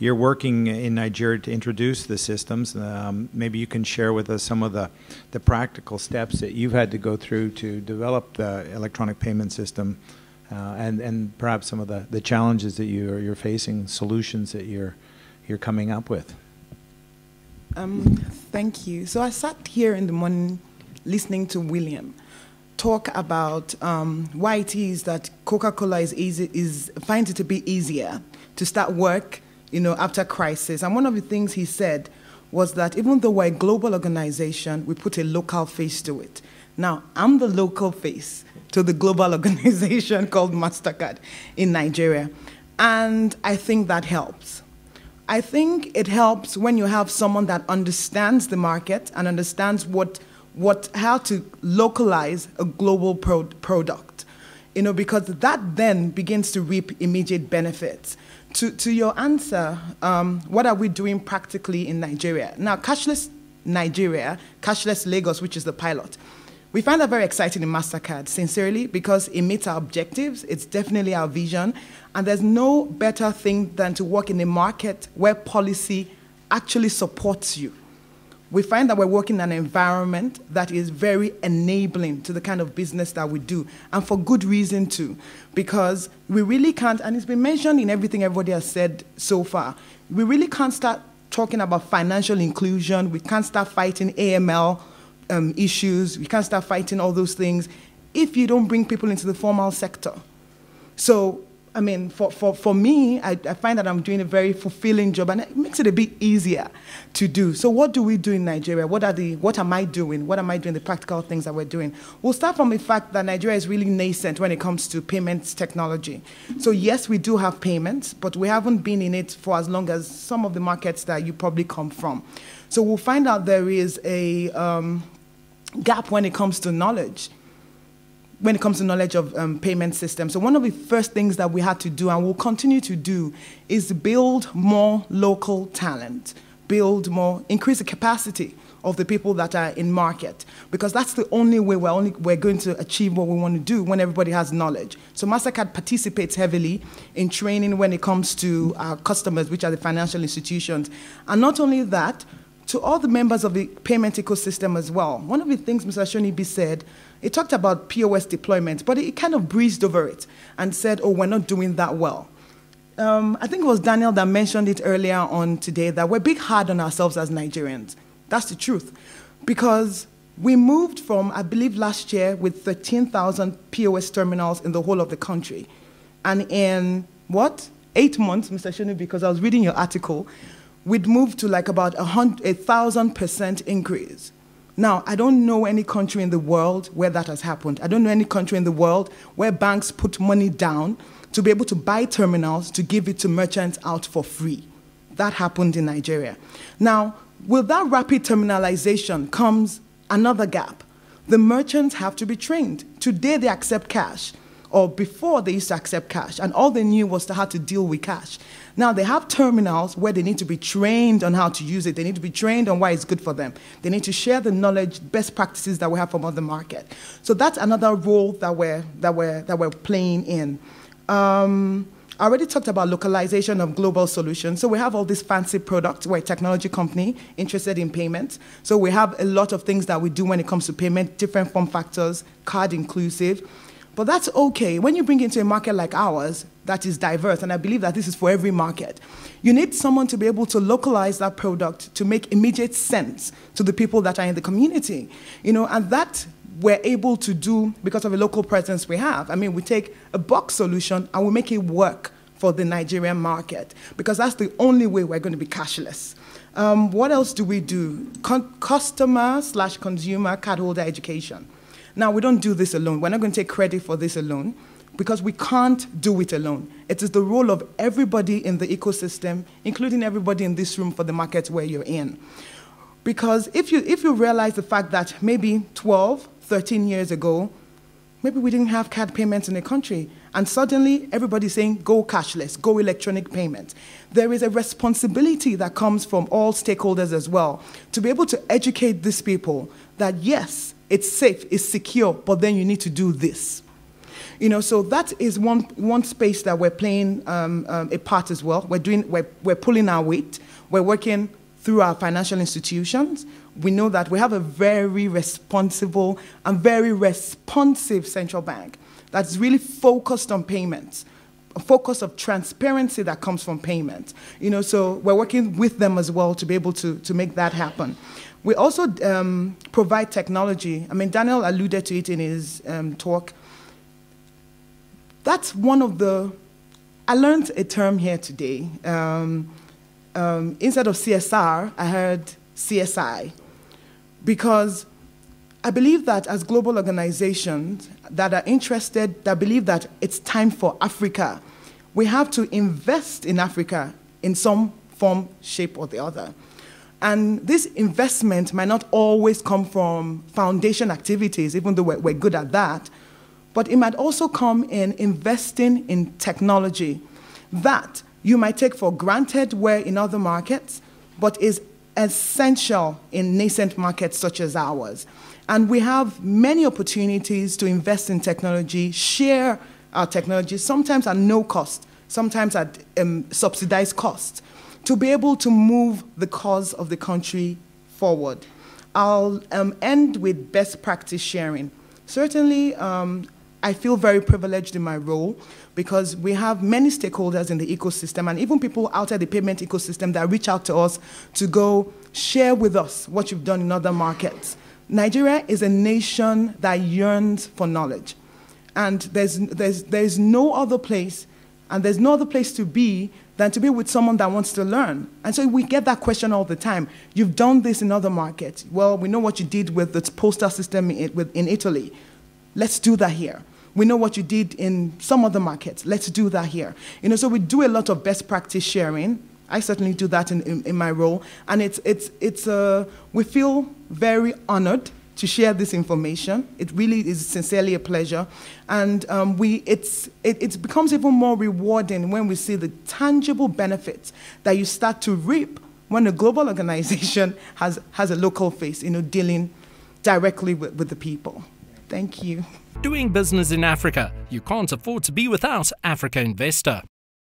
you're working in Nigeria to introduce the systems. Maybe you can share with us some of the practical steps that you've had to go through to develop the electronic payment system, and perhaps some of the challenges that you're facing, solutions that you're coming up with. Thank you. So I sat here in the morning listening to William talk about why it is that Coca-Cola finds it to be easier to start work, after crisis. And one of the things he said was that even though we're a global organization, we put a local face to it. Now, I'm the local face to the global organization called MasterCard in Nigeria. And I think that helps. I think it helps when you have someone that understands the market and understands how to localize a global product, because that then begins to reap immediate benefits. To your answer, what are we doing practically in Nigeria? Now, cashless Nigeria, cashless Lagos, which is the pilot, we find that very exciting in MasterCard, sincerely, because it meets our objectives. It's definitely our vision. And there's no better thing than to work in a market where policy actually supports you. We find that we're working in an environment that is very enabling to the kind of business that we do, and for good reason too, because we really can't, and it's been mentioned in everything everybody has said so far, we really can't start talking about financial inclusion, we can't start fighting AML issues, we can't start fighting all those things if you don't bring people into the formal sector. So, I mean, for me, I find that I'm doing a very fulfilling job, and it makes it a bit easier to do. So what do we do in Nigeria? What am I doing? What am I doing, the practical things that we're doing? We'll start from the fact that Nigeria is really nascent when it comes to payments technology. So yes, we do have payments, but we haven't been in it for as long as some of the markets that you probably come from. So we'll find out there is a gap when it comes to knowledge. When it comes to knowledge of payment systems. So one of the first things that we had to do, and will continue to do, is build more local talent, increase the capacity of the people that are in market, because that's the only way we're going to achieve what we want to do when everybody has knowledge. So MasterCard participates heavily in training when it comes to our customers, which are the financial institutions. And not only that, to all the members of the payment ecosystem as well. One of the things Mr. Shonibi said, he talked about POS deployment, but he kind of breezed over it and said, oh, we're not doing that well. I think it was Daniel that mentioned it earlier on today, that we're big hard on ourselves as Nigerians. That's the truth. Because we moved from, I believe last year, with 13,000 POS terminals in the whole of the country. And in, 8 months, Mr. Shonibi, because I was reading your article, we'd moved to like about 1,000% increase. Now, I don't know any country in the world where that has happened. I don't know any country in the world where banks put money down to be able to buy terminals to give it to merchants out for free. That happened in Nigeria. Now, with that rapid terminalization comes another gap. The merchants have to be trained. Today, they accept cash, or before they used to accept cash, and all they knew was how to deal with cash. Now, they have terminals where they need to be trained on how to use it. They need to be trained on why it's good for them. They need to share the knowledge, best practices that we have from other market. So that's another role that we're playing in. I already talked about localization of global solutions. So we have all these fancy products. We're a technology company interested in payments. So we have a lot of things that we do when it comes to payment, different form factors, card inclusive. But that's okay. When you bring into a market like ours that is diverse, and I believe that this is for every market, you need someone to be able to localize that product to make immediate sense to the people that are in the community. And that we're able to do because of the local presence we have. I mean, we take a box solution and we make it work for the Nigerian market, because that's the only way we're going to be cashless. What else do we do? Customer/consumer cardholder education. Now, we don't do this alone. We're not going to take credit for this alone, because we can't do it alone. It is the role of everybody in the ecosystem, including everybody in this room for the markets where you're in. Because if you realize the fact that maybe 12, 13 years ago, maybe we didn't have card payments in the country, and suddenly everybody's saying, go cashless, go electronic payments. There is a responsibility that comes from all stakeholders as well, to be able to educate these people that yes, it's safe, it's secure, but then you need to do this. So that is one space that we're playing a part as well. We're pulling our weight. We're working through our financial institutions. We know that we have a very responsible and very responsive central bank that's really focused on payments, a focus of transparency that comes from payments. So we're working with them as well to be able to make that happen. We also provide technology. I mean, Daniel alluded to it in his talk. That's one of I learned a term here today. Instead of CSR, I heard CSI, because I believe that as global organizations that are interested, that believe that it's time for Africa, we have to invest in Africa in some form, shape, or the other. And this investment might not always come from foundation activities, even though we're good at that, but it might also come in investing in technology that you might take for granted where in other markets, but is essential in nascent markets such as ours. And we have many opportunities to invest in technology, share our technology, sometimes at no cost, sometimes at subsidized cost, to be able to move the cause of the country forward. I'll end with best practice sharing. Certainly, I feel very privileged in my role because we have many stakeholders in the ecosystem and even people outside the payment ecosystem that reach out to us to go share with us what you've done in other markets. Nigeria is a nation that yearns for knowledge. And there's no other place, and there's no other place to be than to be with someone that wants to learn. And so we get that question all the time. You've done this in other markets. Well, we know what you did with the postal system in Italy. Let's do that here. We know what you did in some other markets. Let's do that here. So we do a lot of best practice sharing. I certainly do that in my role. And we feel very honored to share this information. It really is sincerely a pleasure. And it becomes even more rewarding when we see the tangible benefits that you start to reap when a global organization has a local face, dealing directly with the people. Thank you. Doing business in Africa. You can't afford to be without Africa Investor.